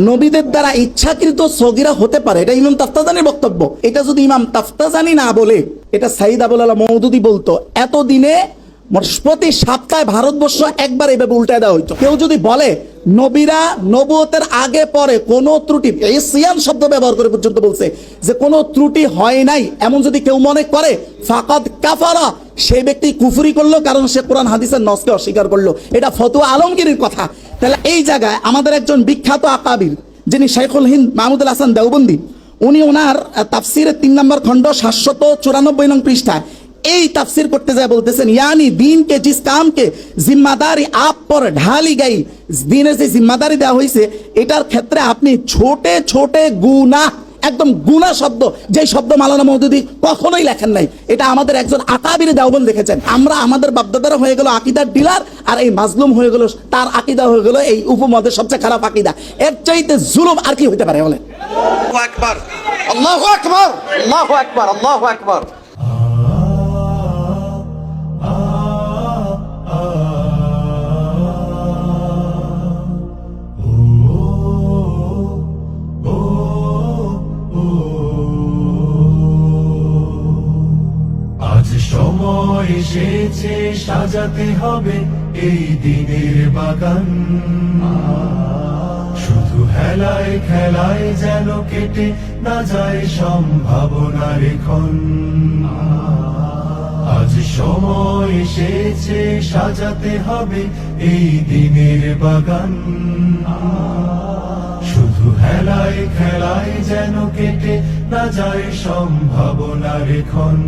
নবীদের দ্বারা ইচ্ছাকৃত সগীরা হতে পারে, এটা ইমাম তাফতাজানির বক্তব্য। এটা যদি ইমাম তাফতাজানি না বলে, এটা সাইদ আবুল আলা মওদুদি বলতো, এতদিনে প্রতি সপ্তাহে ভারতবর্ষ একবার এভাবে উল্টায় দেওয়া হইতো। কেউ যদি বলে নবীরা নবুয়তের আগে পরে কোনো ত্রুটি, এই সিয়ান শব্দ ব্যবহার করে পর্যন্ত বলছে যে কোনো ত্রুটি হয় নাই, এমন যদি কেউ মনে করে, ফাকাদ কাফারা, সেই ব্যক্তি কুফরি করলো, কারণ সে কোরআন হাদিসের নসকে অস্বীকার করলো। এটা ফতোয়া আলমগীরের কথা। তাহলে এই জায়গায় আমাদের একজন বিখ্যাত আকাবির, যিনি শাইখুল হিন্দ মাহমুদুল হাসান দেওবন্দি, উনি ওনার তাফসিরের 3 নম্বর খণ্ড 794 নং পৃষ্ঠায় এই তাফসির করতে যায় বলতেছেন, यानी दीन के जिस काम के जिम्मेदारी आप पर ढाली गई, দিনের যে জিম্মাদারি দেওয়া হয়েছে এটার ক্ষেত্রে আপনি ছোটে ছোটে গুনাহ, একদম গুনাহ শব্দ, যে শব্দ মাওলানা মওদুদি কখনোই লেখেন নাই, এটা আমাদের একজন আকাবির দেওবন্দ লিখেছেন। আমরা আমাদের বাপদাদারা হয়ে গেল আকীদার ডিলার, আর এই মাজলুম হয়ে গেল, তার আকীদা হয়ে গেল এই উপমহাদেশের সবচেয়ে খারাপ আকীদা। এর চাইতে জুলুম আর কি হতে পারে বলে? আল্লাহু আকবার, আল্লাহু আকবার, আল্লাহু আকবার, আল্লাহু আকবার। আজ সময় এসেছে সাজাতে হবে এই দিনের বাগান, শুধু হেলায় খেলায় যেন কেটে না যায় সম্ভাবনার ক্ষণ। আজ সময় এসেছে সাজাতে হবে এই দিনের বাগান, শুধু হেলায় খেলায় যেন কেটে না যায় সম্ভাবনার ক্ষণ।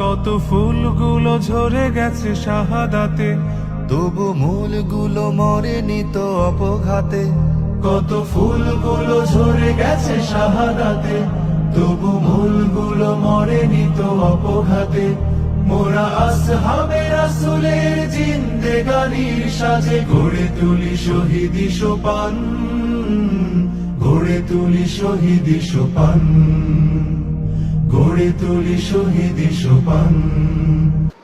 কত ফুলগুলো ঝরে গেছে শাহাদাতে, তবু মূলগুলো মরেনি তো অপঘাতে। কত ফুলগুলো ঝরে গেছে শাহাদাতে, তবু মূলগুলো মরেনি তো অপঘাতে। মোরা আসহাবে রাসূলের জিন্দেগানির সাজে গড়ে তুলি শহীদি সোপান, গড়ে তুলি শহীদি সোপান, গড়ে তুলি শহীদি সোপান।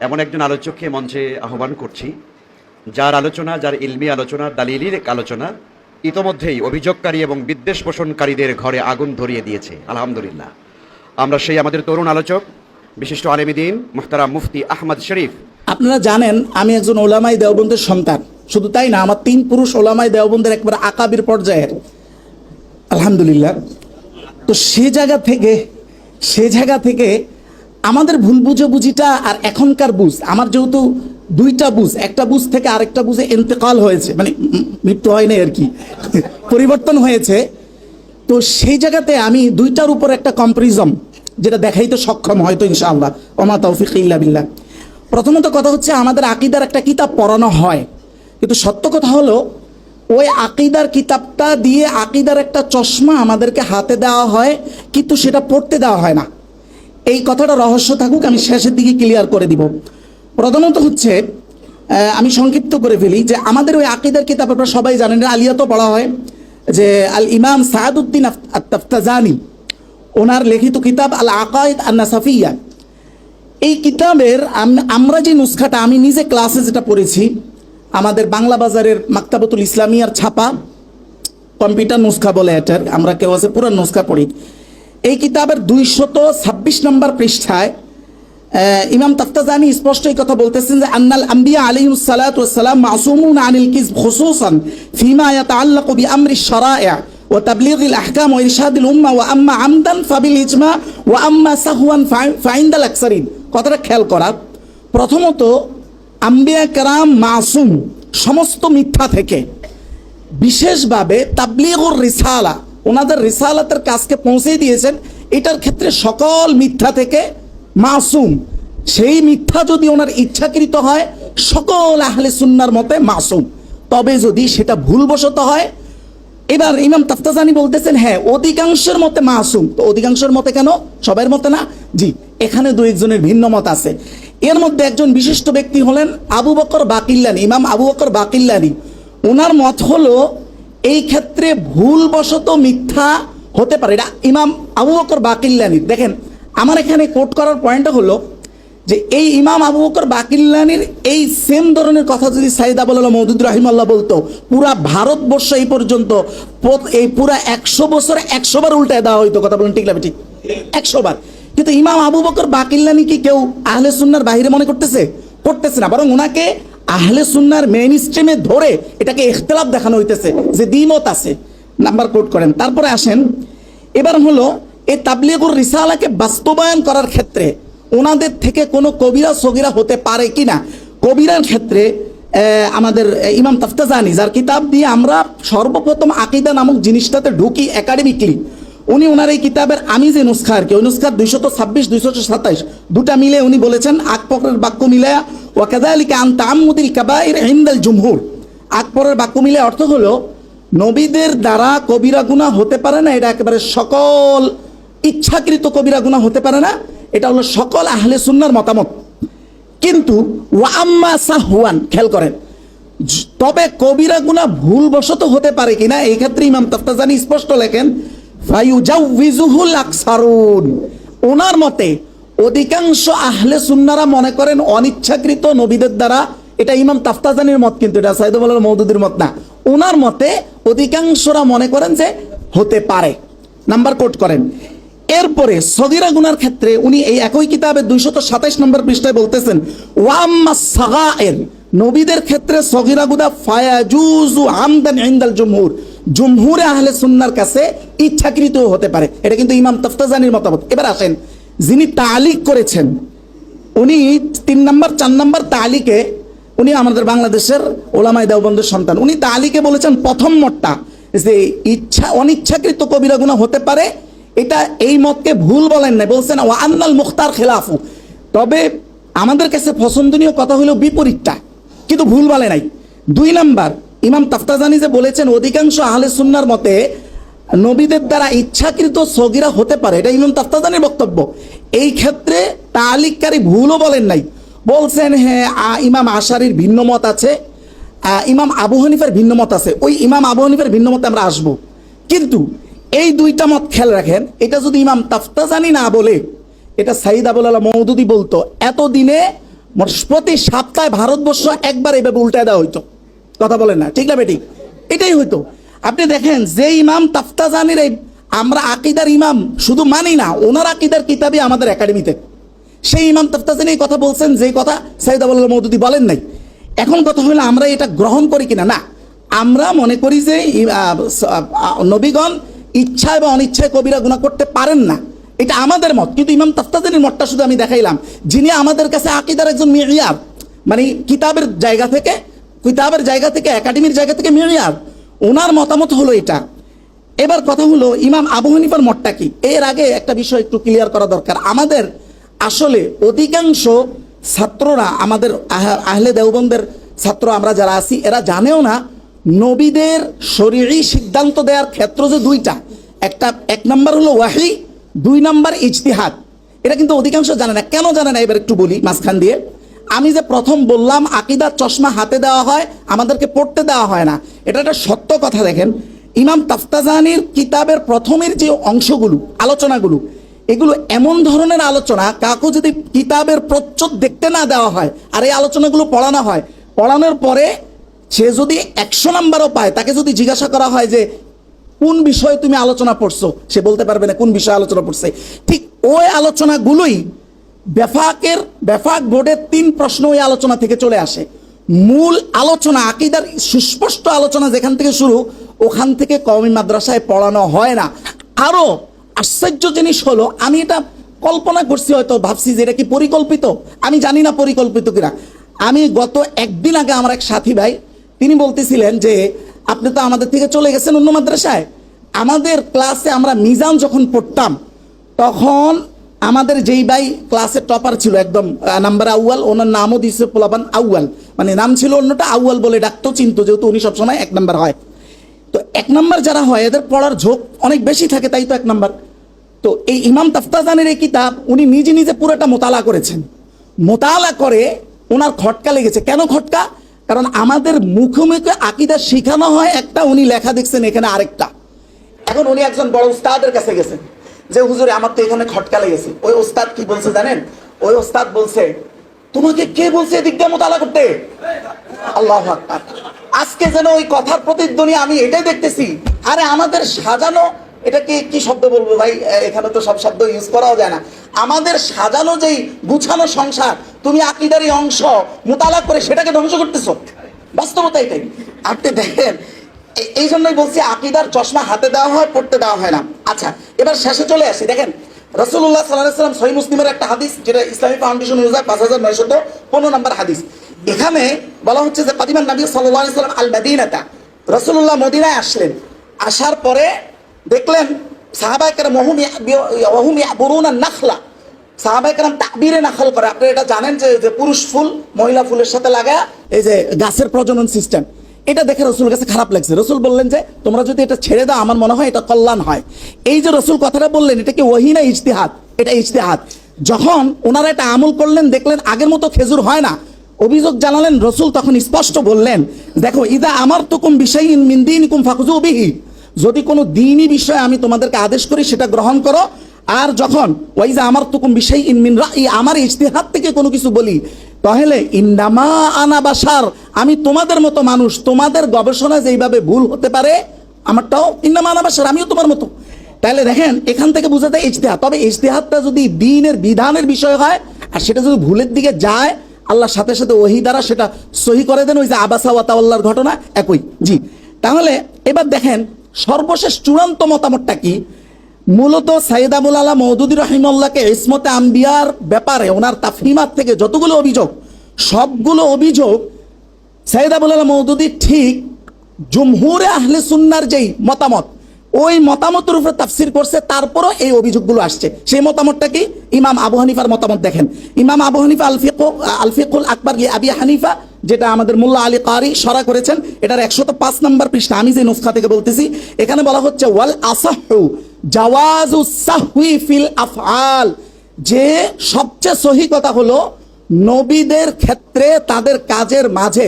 এমন একজন আলোচককে মঞ্চে আহ্বান করছি, যার আলোচনা, যার ইলমি আলোচনা, দালিলির আলোচনা ইতোমধ্যেই অভিযোগকারী এবং বিদ্বেষ পোষণকারীদের ঘরে আগুন ধরিয়ে দিয়েছে। আলহামদুলিল্লাহ, আমরা সেই আমাদের তরুণ আলোচক বিশিষ্ট আলেম দ্বীন মুহতারাম মুফতি আহমদ শরীফ। আপনারা জানেন আমি একজন ওলামাই দেওবন্দের সন্তান, শুধু তাই না, আমার 3 পুরুষ ওলামাই দেওবন্দের একবার আকাবির পর্যায়ের, আলহামদুলিল্লাহ। তো সে জায়গা থেকে আমাদের ভুল বুঝাবুঝিটা আর এখনকার বুঝ, আমার যেহেতু 2টা বুঝ, একটা বুঝ থেকে আরেকটা বুঝে ইন্তেকাল হয়েছে, মানে মৃত্যু হয় না আর কি, পরিবর্তন হয়েছে। তো সেই জায়গাতে আমি 2টার উপর একটা কম্পারিজম যেটা দেখাইতে সক্ষম হয়তো ইনশাআল্লাহ, ওমা তৌফিক ইল্লা বিল্লাহ। প্রথমত কথা হচ্ছে, আমাদের আকীদার একটা কিতাব পড়ানো হয়, কিন্তু সত্য কথা হলো ওই আকীদার কিতাবটা দিয়ে আকীদার একটা চশমা আমাদেরকে হাতে দেওয়া হয়, কিন্তু সেটা পড়তে দেওয়া হয় না। এই কথাটা রহস্য থাকুক, আমি শেষের দিকে ক্লিয়ার করে দিব। প্রধানত হচ্ছে, আমি সংক্ষিপ্ত করে ফেলি, যে আমাদের ওই আকীদার কিতাব আপনারা সবাই জানেন, আলিয়াতো পড়া হয়, যে আল ইমাম সাআদউদ্দিন আত-তাফতাজানি ওনার লিখিত কিতাব আল আকায়েদ আন-নাসাফিয়া। এই কিতাবের আমরা যে নুসখাটা, আমি নিজে ক্লাসে যেটা পড়েছি, আমাদের বাংলা বাজারের মাকতাবাতুল ইসলামিয়ার ছাপা কম্পিউটার নুসখা বলে এটার, আমরা কেউ আছে পুরো নুসখা পড়ি। এই কিতাবের 226 নম্বর পৃষ্ঠায় ইমাম তাফতাজানি স্পষ্ট এই কথা বলতেছেন যে আন্নাল আম্বিয়া আলাইহিস সালাতু ওয়াস সালাম মাসুমুন আনিল কিযব খুসুসান ফিমা ইয়াতাআল্লাকু বিআমরিশ শারা'i' ওয়া তাবলীগিল আহকাম ওয়া ইরশাদিল উম্মাহ ওয়া আম্মা আমদান ফাবিল ইজমা ওয়া আম্মা সাহওয়ান ফাইন্দাল আকসারিন। কথাটা খেয়াল করা, প্রথমত আম্বিয়া কেরাম মাসুম সমস্ত মিথ্যা থেকে, বিশেষভাবে তাবলীগুর রিসালা, ওনাদের রিসালাতের কাজকে পৌঁছে দিয়েছেন, এটার ক্ষেত্রে সকল মিথ্যা থেকে মাসুম। সেই মিথ্যা যদি ওনার ইচ্ছাকৃত হয়, সকল আহলে সুন্নাহর মতে মাসুম, তবে যদি সেটা ভুলবশত হয়। এবার ইমাম তাফতাজানি বলতেছেন, হ্যাঁ অধিকাংশের মতে মাসুম। তো অধিকাংশের মতে কেন, সবার মতে না? জি, এখানে 2-1 ভিন্ন মত আছে। এর মধ্যে একজন বিশিষ্ট ব্যক্তি হলেন আবু বকর বাকিল্লানি, ইমাম আবু বকর বাকিল্লানি। ওনার মত হলো এই ক্ষেত্রে ভুলবশত মিথ্যা হতে পারে, এটা ইমাম আবু বকর বাকিল্লানি। দেখেন, আমার এখানে কোট করার পয়েন্টটা হলো যে এই ইমাম আবু বকর বাকিল্লানির এই সেম ধরনের কথা যদি সাইদ আবুল আলা মওদুদ রাহিমাল্লাহ বলতো, পুরা ভারতবর্ষ এই পর্যন্ত এই পুরা 100 বছর 100 বার উল্টায় দেওয়া হইতো। কথা বলেন ঠিক না ঠিক? 100 বার। কিন্তু ইমাম আবু বকর বাকিল্লানি কি কেউ আহলে সুন্নাহর বাইরে মনে করতেছে? করতেছে না, বরং ওনাকে আহলে সুন্নাহর মেইন স্ট্রিমে ধরে এটাকে ইখতিলাফ দেখানো হইতেছে যে দ্বিমত আছে। নাম্বার কোট করেন। তারপরে আসেন, এবার হলো এই তাবলীগুর রিসালাকে বাস্তবায়ন করার ক্ষেত্রে ওনাদের থেকে কোনো কবিরা সগিরা হতে পারে কিনা। কবিরার ক্ষেত্রে আমাদের ইমাম তাফতাজানি, যার কিতাব দিয়ে আমরা সর্বপ্রথম আকীদা নামক জিনিসটাতে ঢুকি একাডেমিকলি, উনি ওনার এই কিতাবের আমি যে নুসখা আর কি, ওই নুসখার 226 227 দুটা মিলে উনি বলেছেন আকবরের বাক্য মিলায়া ওয়া কাযালিকা আন তাআম্মুদিল কাবাইর ইনদাল জুমহুর। আকবরের বাক্য মিলে অর্থ হলো নবীদের দ্বারা কবিরা গুনাহ হতে পারে না, এটা একেবারে সকল ইচ্ছাকৃত কবিরা গুনাহ হতে পারে না, এটা হলো সকল আহলে সুন্নাহর মতামত। কিন্তু ওয়া আম্মা সাহওয়ান, খেয়াল করেন, তবে কবিরা গুনাহ ভুলবশত হতে পারে কিনা এই ক্ষেত্রে ইমাম তাফতাজানি স্পষ্ট লেখেন ফায়ুজাউযুহুল আকসারুন। ওনার মতে অধিকাংশ আহলে সুন্নাহরা মনে করেন অনিচ্ছাকৃত নবীদের দ্বারা, এটা ইমাম তাফতাজানির মত, কিন্তু এটা সাইদ আবুল আলা মওদুদির মত না। ওনার মতে অধিকাংশরা মনে করেন যে হতে পারে। নাম্বার কোট করেন। এরপরে সগীরা গুনার ক্ষেত্রে উনি এই একই কিতাবের 227 নম্বর পৃষ্ঠায় বলতেছেন ওয়াম্মা সাগায়ের, নবীদের ক্ষেত্রে সগীরা গুনাহ ফায়াজুজু আমদান ইনদাল জুমহুর, জুমহুরে আহলে সুন্নাহর কাছে ইচ্ছাকৃত হতে পারে। এটা কিন্তু ইমাম তাফতাজানির মতামত। এবার আসেন, যিনি তালিক করেছেন উনি 3 নম্বর 4 নম্বর তালিকে, উনি আমাদের বাংলাদেশের ওলামায়ে দেওবন্দের সন্তান, উনি তালিকে বলেছেন প্রথম মতটা যে অনিচ্ছাকৃত কবিরা গুনাহ হতে পারে, এটা এই মতকে ভুল বলেন নাই, বলছেন ওয়া আন্নাল মুখতার খিলাফু, তবে আমাদের কাছে পছন্দনীয় কথা হলো বিপরীতটা, কিন্তু ভুল বলে নাই। 2 নাম্বার ইমাম তাফতাজানি যে বলেছেন অধিকাংশ আহলে সুন্নাহর মতে নবীদের দ্বারা ইচ্ছাকৃত সগীরা হতে পারে, এটা ইমাম তাফতাজানির বক্তব্য। এই ক্ষেত্রে তালিককারী ভুলও বলেন নাই, বলছেন হ্যাঁ ইমাম আশারির ভিন্ন মত আছে, ইমাম আবু হানিফার ভিন্ন মত আছে, ওই ইমাম আবু হানিফার ভিন্ন মতে আমরা আসবো। কিন্তু এই 2টা মত খেয়াল রাখেন, এটা যদি ইমাম তাফতাজানি না বলে এটা সাইদ আবুল আলা মওদুদি বলতো, এতদিনে প্রতি সপ্তাহে ভারতবর্ষ একবার এভাবে উল্টায় দেওয়া হইতো। কথা বলেন না ঠিক না বেটি? এটাই হইতো। আপনি দেখেন যে ইমাম তাফতাজানির এই আমরা আকীদার ইমাম শুধু মানি না, ওনার আকীদার কিতাবই আমাদের একাডেমিতে, সেই ইমাম তাফতাজানি এই কথা বলছেন যে কথা সাইদ আবুল আলা মওদুদি বলেন নাই। এখন কথা হলো আমরা এটা গ্রহণ করি কিনা। না, আমরা মনে করি যে নবীগণ ইচ্ছা এবং অনিচ্ছায় কবিরা গুনাহ করতে পারেন না, এটা আমাদের মত। কিন্তু ইমাম তাফতাজানির মতটা শুধু আমি দেখাইলাম, যিনি আমাদের কাছে আকীদার একজন মিয়ার, মানে কিতাবের জায়গা থেকে একাডেমির জায়গা থেকে মিয়ার, ওনার মতামত হলো এটা। এবার কথা হলো ইমাম আবু হানিফার মতটা কি। এর আগে একটা বিষয় একটু ক্লিয়ার করা দরকার, আমাদের আসলে অধিকাংশ ছাত্ররা, আমাদের আহলে দেওবন্দের ছাত্র আমরা যারা আছি, এরা জানেও না নবীদের শরীয়ী সিদ্ধান্ত দেওয়ার ক্ষেত্র যে 2টা, এক নাম্বার হলো ওয়াহি, 2 নাম্বার ইজতিহাদ। এটা কিন্তু অধিকাংশ জানে না। কেন জানে না এবার একটু বলি মাঝখান দিয়ে। আমি যে প্রথম বললাম আকীদার চশমা হাতে দেওয়া হয়, আমাদেরকে পড়তে দেওয়া হয় না, এটা একটা সত্য কথা। দেখেন ইমাম তাফতাজানির কিতাবের প্রথমের যে অংশগুলো, আলোচনাগুলো, এগুলো এমন ধরনের আলোচনা, কাউকে যদি কিতাবের প্রচ্ছদ দেখতে না দেওয়া হয় আর এই আলোচনাগুলো পড়ানো হয়, পড়ানোর পরে সে যদি 100 নাম্বারও পায়, তাকে যদি জিজ্ঞাসা করা হয় যে কোন বিষয়ে তুমি আলোচনা পড়ছো, সে বলতে পারবে না কোন বিষয়ে আলোচনা পড়ছে। ঠিক ওই আলোচনাগুলোই বেফাক বোর্ডের 3 প্রশ্ন ওই আলোচনা থেকে চলে আসে। মূল আলোচনা, আকীদার সুস্পষ্ট আলোচনা যেখান থেকে শুরু, ওখান থেকে কওমি মাদ্রাসায় পড়ানো হয় না। আরো আশ্চর্য জিনিস হলো, আমি এটা কল্পনা করছি, হয়তো ভাবছি যে এটা কি পরিকল্পিত, আমি জানি না পরিকল্পিত কিনা। আমি গত 1 দিন আগে আমার এক সাথী ভাই, তিনি বলতেছিলেন যে আপনি তো আমাদের থেকে চলে গেছেন অন্য মাদ্রাসায়। আমাদের ক্লাসে আমরা মিজান যখন পড়তাম, তখন আমাদের যেই ভাই ক্লাসের টপার ছিল, একদম নাম্বার আউয়াল, ওনার নামও দিয়েছে পোলাপান আউয়াল, মানে নাম ছিল অন্যটা, আউয়াল বলে ডাকতো, চিনতো, যেহেতু উনি সবসময় 1 নাম্বার হয়। তো 1 নাম্বার যারা হয় এদের পড়ার ঝোঁক অনেক বেশি থাকে, তাই তো 1 নাম্বার। তো এই ইমাম তাফতাজানির এই কিতাব উনি নিজে পুরোটা মোতালা করেছেন। মোতালা করে ওনার খটকা লেগেছে। কেন খটকা? কারণ আমাদের মুখে মুখে আকীদা শেখানো হয় একটা, উনি লেখা দেখছেন এখানে আরেকটা। এখন উনি একজন বড় উস্তাদের কাছে গেছেন যে হুজুরে আমার তো এখানে খটকা লেগেছে। ওই উস্তাদ কি বলছে জানেন? ওই ওস্তাদ বলছে, তোমাকে কে বলছে এদিক দিয়ে মোতালা করতে? আল্লাহু আকবার। আজকে যেন ওই কথার প্রতিধ্বনি আমি এটাই দেখতেছি। আরে আমাদের সাজানো, এটাকে কি শব্দ বলবো ভাই, এখানে তো সব শব্দ ইউজ করাও যায় না। আমাদের সাজানো যেই গুছানো সংসার, তুমি আকীদারই অংশ মোতালা করে সেটাকে ধ্বংস করতেছো। বাস্তবতা এটাই। আপনি দেখেন, এই জন্যই বলছি আকীদার চশমা হাতে দেওয়া হয়, পড়তে দেওয়া হয় না। আচ্ছা, এবার শেষে চলে আসি। দেখেন রাসূলুল্লাহ সাল্লাল্লাহু আলাইহি ওয়াসাল্লাম সহিহ মুসলিমের একটা হাদিস, যেটা ইসলামী ফাউন্ডেশন অনুযায়ী 5915 নম্বর হাদিস। এখানে বলা হচ্ছে যে কাদিমান নবী সাল্লাল্লাহু আলাইহি ওয়াসাল্লাম আল মদিনাতা, রাসূলুল্লাহ মদিনায় আসলেন। আসার পরে দেখলেন সাহাবায়ে কেরাম ওয়াহুম ইয়াবুরুনা নাখলা, সাহাবায়ে কেরাম তাকবীরে নাখল করে। আপনি এটা জানেন যে পুরুষ ফুল মহিলা ফুলের সাথে লাগা এই যে গাছের প্রজনন সিস্টেম, এটা দেখে রসুল কাছে খারাপ লাগছে। রসুল বললেন যে তোমরা যদি এটা ছেড়ে দাও আমার মনে হয় এটা কল্যাণ হয়। এই যে রসুল কথাটা বললেন, এটা কি ওহী না ইজতিহাদ? এটা ইজতিহাদ। যখন ওনারা এটা আমল করলেন, দেখলেন আগের মতো খেজুর হয় না, অভিযোগ জানালেন রসুল, তখন স্পষ্ট বললেন, দেখো ইদা আমারতুকুম বিশাইইন মিন দীনিকুম ফাখুযু বিহি, যদি কোনো দ্বীনি বিষয়ে আমি তোমাদেরকে আদেশ করি সেটা গ্রহণ করো। আর যখন ওয়াইজা আমারতুকুম বিশাইইন মিন রাই, আমার ইজতিহাদ থেকে কোনো কিছু বলি, তাহলে ইন্নামা আনা বাশার, আমি তোমাদের মতো মানুষ, তোমাদের গবেষণা যেইভাবে ভুল হতে পারে আমারটাও ইন্নামা আনা বাশার, আমিও তোমার মতো। তাহলে দেখেন এখান থেকে বোঝা যায় ইজতিহাদ। তবে ইজতিহাদটা যদি দ্বীনের বিধানের বিষয় হয় আর সেটা যদি ভুলের দিকে যায়, আল্লাহর সাথে সাথে ওহী দ্বারা সেটা সহি করে দেন। ওই যে আবাসা ওয়া তাওয়াল্লার ঘটনা একই। জি, তাহলে এবার দেখেন সর্বশেষ চূড়ান্ত মতামতটা কি। মূলত সাইয়েদ আবুল আলা মওদুদী রাহিমাহুল্লাহকে ইসমতে আম্বিয়ার ব্যাপারে ওনার তাফহিমাত থেকে যতগুলো অভিযোগ, সবগুলো অভিযোগ সাইয়েদ আবুল আলা মওদুদী ঠিক জুমহুরে আহলে সুন্নাহর যেই মতামত, ওই মতামতের উপরে তাফসির করছে, তারপরও এই অভিযোগগুলো আসছে। সেই মতামতটা কি? ইমাম আবু হানিফার মতামত দেখেন। ইমাম আবু হানিফা আল ফিকহুল আকবার আবি হানিফা, যেটা আমাদের মোল্লা আলী কারি শরা করেছেন, এটার 105 নম্বর পৃষ্ঠা, আমি যে নুসখা থেকে বলতেছি, এখানে বলা হচ্ছে ওয়াল আসাহু জাওয়াজু সাহউই ফিল আফআল, যে সবচেয়ে সহি কথা হলো নবীদের ক্ষেত্রে তাদের কাজের মাঝে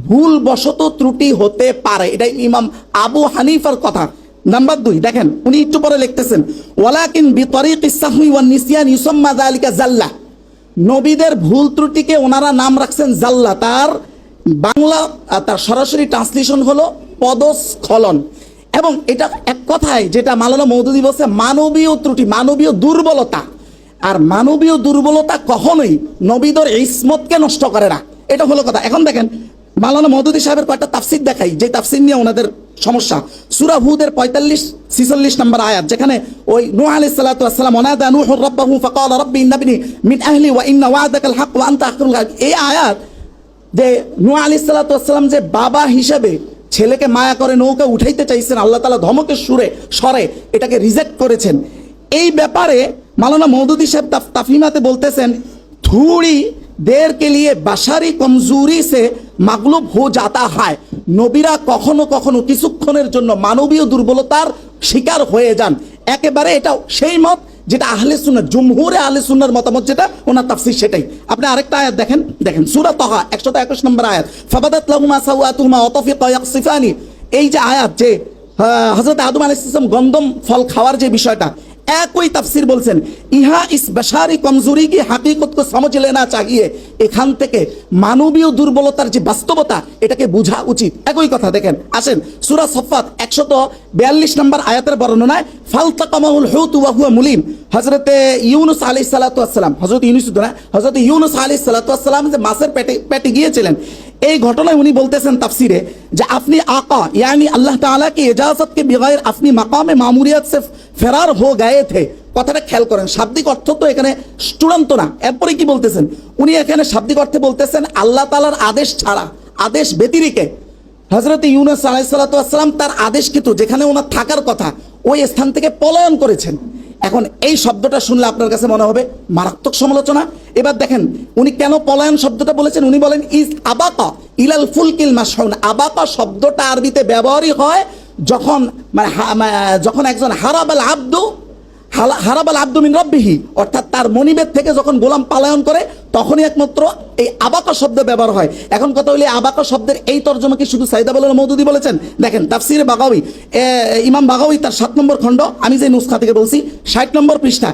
ভুলবশত ত্রুটি হতে পারে। এটাই ইমাম আবু হানিফার কথা। নাম্বার 2 দেখেন, উনি একটু পরে লিখতেছেন ওয়ালাকিন বিতরিকিস সাহউই ওয়ান নিসিয়ান ইউসাম্মা যালিকা জাল্লা, নবীদের ভুল ত্রুটিকে ওনারা নাম রাখছেন জাল্লা, তার বাংলা তার সরাসরি ট্রান্সলেশন হলো পদস্খলন। এবং এটা এক কথায় যেটা মাওলানা মওদুদী বলছে মানবীয় ত্রুটি, মানবীয় দুর্বলতা। আর মানবীয় দুর্বলতা কখনোই নবীদের ইসমতকে নষ্ট করে না, এটা হলো কথা। এখন দেখেন মাওলানা মওদুদী সাহেবের কয়েকটা তাফসির দেখাই, যে তাফসির নিয়ে ওনাদের সমস্যা। সূরা হুদের 45-46 নম্বর আয়াত, যেখানে ওই নূহ আলাইহিস সালাতু ওয়াস সালাম ওয়ানাদা নূহু রাব্বাহু ফাকালা রাব্বি ইন্নাবনি মিন আহলি ওয়া ইন্না ওয়া'দাকাল হক ওয়া আনতা আহকামুল হাকিম। এই আয়াত যে নূহ আলাইহিস সালাতু ওয়াস সালাম যে বাবা হিসেবে ছেলেকে মায়া করে নৌকা উঠাইতে চাইছেন, আল্লাহ তাআলা ধমকের স্বরে এটাকে রিজেক্ট করেছেন। এই ব্যাপারে মাওলানা মওদুদী সাহেব তাফহিমাতে বলতেছেন থোড়ি देर के लिए बाशारी कमजोरी से मागलूब हो जाता है, नबीरा कखनो कखनो किछुक्षणेर जन्य मानवीय दुर्बलतार शिकार হয়ে যান। একেবারে এটা সেই মত যেটা আহলে সুন্নাহ জমহুরে আহলে সুন্নাহর মতামত, যেটা ওনার তাফসীর সেটাই। আপনি আরেকটা আয়াত দেখেন সূরা তাহা 121 নম্বর আয়াত, ফাবাদাত লাহুমা সাওয়াতুহুমা ওয়া তাফিকা ইয়াকসিফানি। এই যে আয়াত, যে হযরত আদম আলাইহিস সালাম গন্ধম ফল খাওয়ার যে বিষয়টা, একই তাফসীর বলছেন ইহা ইস বাশারি কমজোরি কি হাকিকত কো সমঝ লেনা চাহিয়ে, এখান থেকে মানবীয় দুর্বলতার যে বাস্তবতা এটাকে বোঝা উচিত। একই কথা দেখেন, আসেন সূরা সফফাত 142 নম্বর আয়াতের বর্ণনায় ফালতাকামাহুল হুত ওয়া হুয়া মুলিম, হযরতে ইউনুস আলাইহিস সালাতু ওয়াস সালাম, হযরত ইউনুস আলাইহিস সালাতু ওয়াস সালাম যে মাছের পেটে গিয়েছিলেন, এই ঘটনায় উনি বলতেছেন তাফসিরে যে আপনি আকা यानी আল্লাহ তাআলা की इजाजत के बगैर अपनी मकाम मामूरियत से ফেরার হয়ে গয়ে থে। কথাটা খেয়াল করেন, শাব্দিক অর্থ তো এখানে চূড়ান্ত না। এরপরে কি বলতেছেন উনি? এখানে শাব্দিক অর্থে বলতেছেন আল্লাহ তাআলার আদেশ ছাড়া, আদেশ ব্যতিরেকে হযরত ইউনুস আলাইহিস সালাতু ওয়াস সালাম তার আদেশকৃত যেখানে ওনার থাকার কথা ওই স্থান থেকে পলায়ন করেছেন। এখন এই শব্দটা শুনলে আপনার কাছে মনে হবে মারাত্মক সমালোচনা। এবার দেখেন উনি কেন পলায়ন শব্দটা বলেছেন। উনি বলেন ইজ আবাকা ইলাল ফুলকিল মাশহুন। আবাকা শব্দটা আরবিতে ব্যবহারই হয় যখন যখন একজন হারাবাল আব্দু মিন রাব্বিহি, অর্থাৎ তার মনিবের থেকে যখন গোলাম পালায়ন করে তখনই একমাত্র এই আবাকা শব্দ ব্যবহার হয়। এখন কথা হইলে আবাকা শব্দের এই তর্জমা কি শুধু সাইয়েদ আবুল আলা মওদুদী বলেছেন? দেখেন তাফসীরে বাগাওয়ী, ইমাম বাগাওয়ী তার 7 নম্বর খণ্ড, আমি যে নুসখা থেকে বলছি 60 নম্বর পৃষ্ঠা,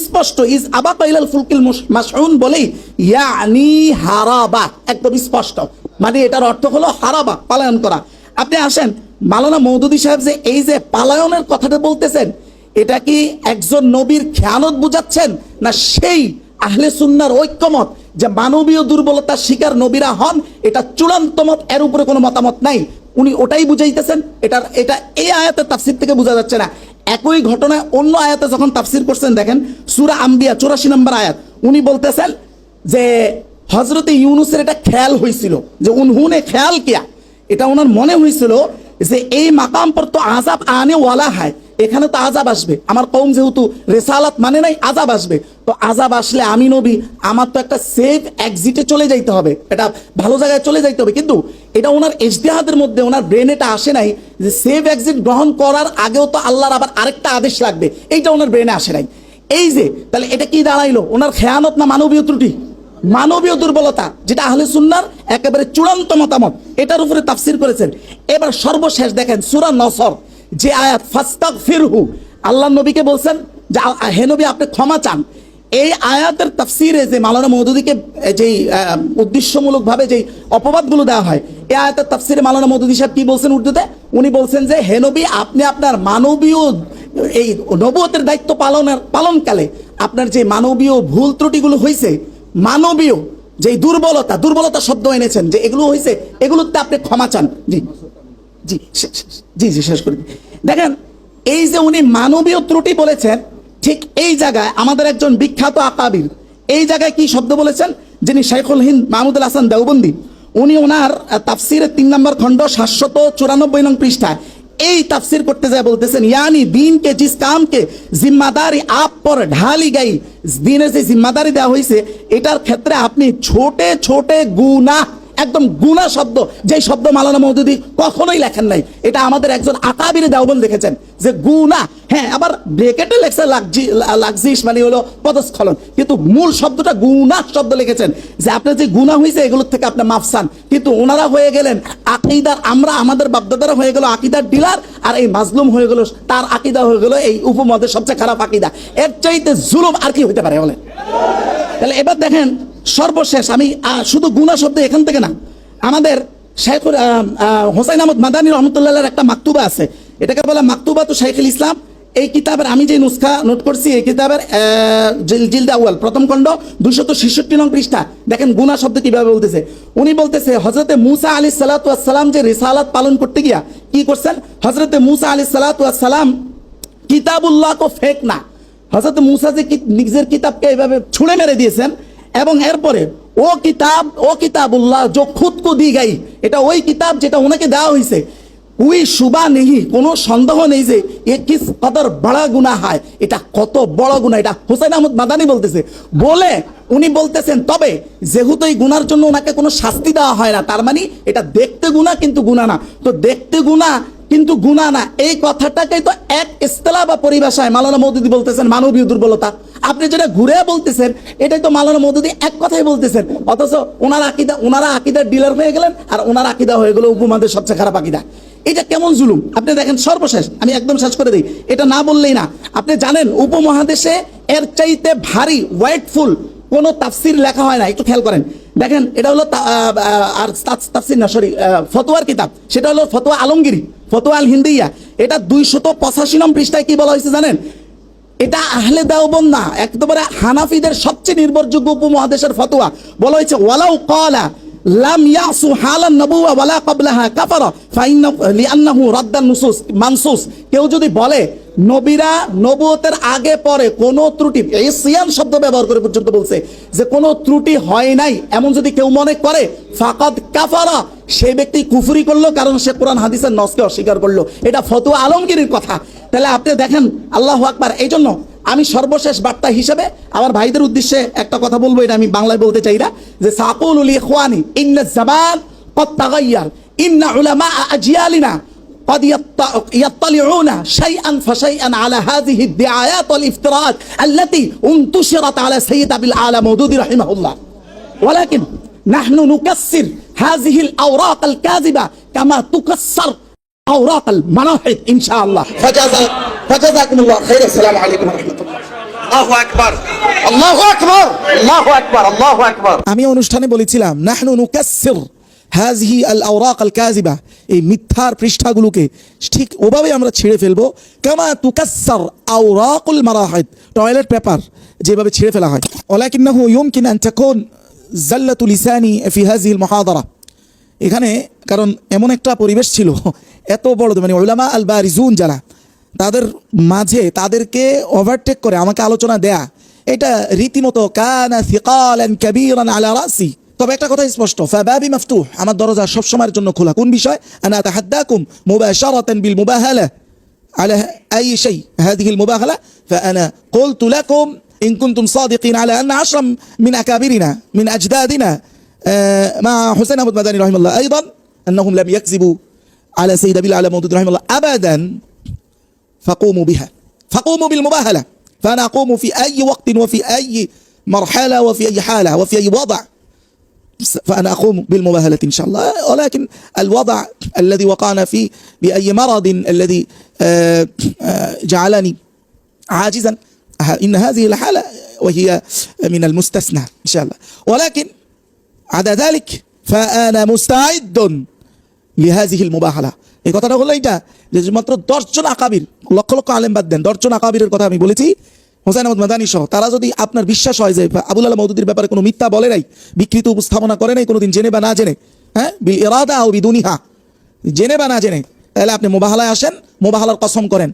স্পষ্ট, ইজ আবাকা ইলাল ফুলকিল মাশউন বলেই ইয়ানি হারাবা, একদম স্পষ্ট, মানে এটার অর্থ হলো হারাবা, পলায়ন করা। আপনি আসেন, মাওলানা মওদুদী সাহেব যে এই যে পালায়নের কথাটা বলতেছেন, এটা কি একজন নবীর খেয়ানত বুঝাচ্ছেন, না সেই আহলে সুন্নাহর ঐক্যমত যে মানবীয় দুর্বলতার শিকার নবীরা হন, এটা চূড়ান্ত মত, এর উপরে কোনো মতামত নাই, উনি ওটাই বুঝাইতেছেন? এটা এই আয়াতের তাফসীর থেকে বোঝা যাচ্ছে না। একই ঘটনায় অন্য আয়াতে যখন তাফসীর করছেন, দেখেন সূরা আম্বিয়া 84 নম্বর আয়াত, উনি বলতেছেন যে হযরতে ইউনূসের এটা খেয়াল হয়েছিল, যে উনহুনে খেয়াল কিয়া, এটা ওনার মনে হয়েছিল যে এই মাকাম পর তো আযাব আনে ওয়ালা হয়, এখানে তো আযাব আসবে, আমার কওম যেহেতু রিসালাত মানে নাই, আযাব আসবে, তো আযাব আসলে আমি নবী, আমার তো একটা সেফ এক্সিটে চলে যাইতে হবে, এটা ভালো জায়গায় চলে যাইতে হবে। কিন্তু এটা ওনার ইজতিহাদের মধ্যে, ওনার ব্রেনে এটা আসে নাই যে সেফ এক্সিট গ্রহণ করার আগেও তো আল্লাহর আবার আরেকটা আদেশ লাগবে, এইটা ওনার ব্রেনে আসে নাই। এই যে তাহলে এটা কি দাঁড়াইলো, ওনার খেয়ানত না মানবীয় ত্রুটি, মানবীয় দুর্বলতা, যেটা আহলে সুন্নাহর একেবারে চূড়ান্ত মতামত, এটার উপরে তাফসীর করেছেন। এবার সর্বশেষ দেখেন সূরা নসর যে আয়াত, ফাস্তাগফিরহু, আল্লাহ নবীকে বলছেন যে হে নবী আপনি ক্ষমা চান। এই আয়াতের তাফসীরে যে মাওলানা মওদুদীকে যেই উদ্দেশ্যমূলকভাবে যেই অপবাদগুলো দেওয়া হয়, এই আয়াতের তাফসীরে মাওলানা মওদুদী সাহেব কি বলছেন উর্দুতে, উনি বলছেন যে হে নবী আপনি আপনার মানবীয় এই নবুয়তের দায়িত্ব পালনকালে আপনার যে মানবীয় ভুল ত্রুটিগুলো হয়েছে, মানবীয় যে দুর্বলতা শব্দ এনেছেন, যে এগুলো হয়েছে, এগুলোতে আপনি ক্ষমা চান। জি জি জি জি শেষ করি। দেখেন এই যে উনি মানবীয় ত্রুটি বলেছেন, ঠিক এই জায়গায় আমাদের একজন বিখ্যাত আকাবির এই জায়গায় কি শব্দ বলেছেন, যিনি শাইখুল হিন্দ মাহমুদুল হাসান দেওবন্দি, উনি ওনার তাফসীরের 3 নম্বর খণ্ড 794 নং পৃষ্ঠায় এই তাফসীর করতে যায় বলতেছেন, यानी दीन के जिस काम के जिम्मेदारी आप पर ढाली गई, দিনের যে জিম্মাদারি দেওয়া হয়েছে এটার ক্ষেত্রে আপনি ছোটে ছোটে গুনাহ, একদম গুনাহ শব্দ, যেই শব্দ মাওলানা মওদুদী কখনোই লেখেন নাই, এটা আমাদের একজন আকাবির দেওবন্দ লিখেছেন যে গুনাহ। হ্যাঁ, আবার ব্রেকেটে লেখছে লাক্সিস, মানে হলো পদস্খলন, কিন্তু মূল শব্দটা গুনাহ শব্দ লিখেছেন, যে আপনার যে গুনাহ হয়েছে এগুলোর থেকে আপনি মাফ চান। কিন্তু ওনারা হয়ে গেলেন আকীদার, আমরা আমাদের বাপদাদারা হয়ে গেল আকীদার ডিলার, আর এই মাজলুম হয়ে গেল, তার আকীদা হয়ে গেল এই উপমহাদেশের সবচেয়ে খারাপ আকীদা। এর চাইতে জুলুম আর কি হতে পারে বলেন? তাহলে এবার দেখেন সর্বশেষ, আমি শুধু গুনাহ শব্দ এখান থেকে না, আমাদের শাইখুল হোসাইন আহমদ মাদানী রহমতুল্লাহর একটা মাকতুবা আছে, এটাকে বলে মাকতুবাতু শাইখুল ইসলাম। এই কিতাবের আমি যে নুসখা নোট করছি, এই কিতাবের জিলদে আউয়াল প্রথম খণ্ড 266 নং পৃষ্ঠা, দেখেন গুনাহ শব্দ কিভাবে বলতেছে। উনি বলতেছে হযরতে মূসা আলাইহিস সালাতু ওয়াস সালাম যে রিসালাত পালন করতে গিয়া কি করছেন, হযরতে মূসা আলাইহিস সালাতু ওয়াস সালাম কিতাবুল্লাহ কো ফেক না, হযরতে মূসা যে নিজের কিতাবকে এইভাবে ছুঁড়ে মেরে দিয়েছেন, এবং এরপরে ও কিতাবুল্লাহ जो खुद को दी गई, এটা ওই কিতাব যেটা ওনাকে দেওয়া হয়েছে, ওই সুবা নেই, কোনো সন্দেহ নেই যে এ কিস কদর বড় গুনাহ হয়, এটা কত বড় গুনাহ, এটা হোসেন আহমদ মাদানী বলতেছে। বলে উনি বলতেছেন তবে যেহেতু এই গুনার জন্য ওনাকে কোনো শাস্তি দেওয়া হয় না, তার মানে এটা দেখতে গুনাহ কিন্তু গুনাহ না। তো দেখতে গুনাহ কিন্তু গুনাহ না, এই কথাটাকেই তো এক ইসতিলাহ বা পরিভাষায় মাওলানা মওদুদী বলতেছেন মানবীয় দুর্বলতা। আপনি যেটা ঘুরে বলতেছেন এটাই তো মাওলানা মওদুদী এক কথাই বলতেছেন, অথচ ওনারা আকীদার ডিলার হয়ে গেলেন, আর ওনার আকীদা হয়ে গেল উপমহাদেশের সবচেয়ে খারাপ আকীদা। এটা কেমন জুলুম! আপনি দেখেন সর্বশেষ, আমি একদম শেষ করে দিই, এটা না বললেই না। আপনি জানেন উপমহাদেশে এর চাইতে ভারী ওয়েটফুল কোন তাফসীর লেখা হয় না, একটু খেয়াল করেন। দেখেন এটা হলো আর তাফসীর না, সরি, ফতোয়ার কিতাব, সেটা হলো ফতোয়া আলমগীরি, ফতোয়া আল হিন্দিয়া। এটা 285 নং পৃষ্ঠায় কি বলা হয়েছে জানেন? এটা আহলে দেওবন্দ না, একেবারে হানাফিদের সবচেয়ে নির্ভরযোগ্য উপমহাদেশের ফতোয়া। বলা হয়েছে ওয়ালাউ ক্বালা লাম ইয়াসু হালান নবুওয়া ওয়ালা ক্বাবলাহা কাফারা ফাইন্না লিআন্নাহু রাদ্দান নুসুস মানসুস, কেউ যদি বলে নবীরা নবুয়তের আগে পরে কোনো ত্রুটি, এই সিয়ান শব্দ ব্যবহার করে পর্যন্ত বলছে যে কোনো ত্রুটি হয় নাই, এমন যদি কেউ মনে করে ফাকাদ কাফারা, সেই ব্যক্তি কুফরি করলো, কারণ সে কোরআন হাদিসের নসকে অস্বীকার করলো। এটা ফতোয়া আলমগীরির কথা। তাহলে আপনি দেখেন, আল্লাহু আকবার। এই জন্য আমি সর্বশেষ বার্তা হিসেবে আমার ভাইদের উদ্দেশ্যে একটা কথা বলবো, এটা আমি বাংলায় বলতে চাই না, যে সাকুলু লিইখওয়ানি ইন্নাজ জামান কদ তাগায়্যার ইন্না উলামা আজয়ালিনা قد يطلعون شيئا فشيئا على هذه الدعايات والافتراءات التي انتشرت على سيد أبي الأعلى مودودي رحمه الله، ولكن نحن نكسر هذه الأوراق الكاذبة كما تكسر أوراق المناحت إن شاء الله. فجزاكم الله خير. السلام عليكم ورحمة الله. আল্লাহু আকবার, আল্লাহু আকবার, আল্লাহু আকবার, আল্লাহু আকবার। আমি অনুষ্ঠানে বলেছিলাম নাহনু নুকাসসির হাযিহি আল আওরাক আল কাযিবা, এই মিথ্যার পৃষ্ঠাগুলোকে ঠিক ওভাবে আমরা ছিঁড়ে ফেলবো, কামা তুকাসসার আওরাকুল মারাহিদ, টয়লেট পেপার যেভাবে ছিঁড়ে ফেলা হয়। ওয়ালাকিন্নাহু ইউমকিন আন তাকুন জাল্লাতু লিসানি ফি হাযিহিল মুহাদারা, এখানে কারণ এমন একটা পরিবেশ ছিল, এত বড় মানে উলামা আল বারিজুন যারা, তাদের মাঝে তাদেরকে ওভারটেক করে আমাকে আলোচনা দেয়া, এটা রীতিমতো কানা সিকালান কাবীরান আলা রাসি। তবে একটা কথা স্পষ্ট, ফাবাবি মাফতুহ, আমার দরজা সব সময়ের জন্য খোলা। কোন বিষয়? আনা আতাহাদ্দাকুম মুবাশারাতান বিল মুবাহালা على أي شيء. هذه المباهلة فأنا قلت لكم إن كنتم صادقين على أن 10 من أكابرنا من أجدادنا مع حسين أحمد مدني رحمه الله أيضا أنهم لم يكذبوا على سيد أبي الأعلى مودود رحمه الله أبدا، فقوموا بها، فقوموا بالمباهلة. فأنا أقوم في أي وقت وفي أي مرحلة وفي أي حالة وفي أي وضع، فأنا أقوم بالمباهلة إن شاء الله. ولكن الوضع الذي وقعنا فيه بأي مرض الذي جعلني عاجزا، إن هذه الحالة وهي من المستثنى إن شاء الله. ولكن عدا ذلك فأنا مستعد لهذه المباهلة। এই কথাটা হলো এটা যে মাত্র 10 জন আকাবির, লক্ষ লক্ষ আলেম বাদ দেন, 10 জন আকাবিরের কথা আমি বলেছি, হোসেন আহমদ মাদানী সহ, তারা যদি আপনার বিশ্বাস হয় যে আবুল আলা মওদুদির ব্যাপারে কোনো মিথ্যা বলে নাই, বিকৃত উপস্থাপনা করে নাই কোনোদিন, জেনে বা না জেনে, হ্যাঁ, বিল ইরাদা ও বিদুনিহা, জেনে বা না জেনে, তাহলে আপনি মুবাহালায় আসেন, মুবাহালার কসম করেন।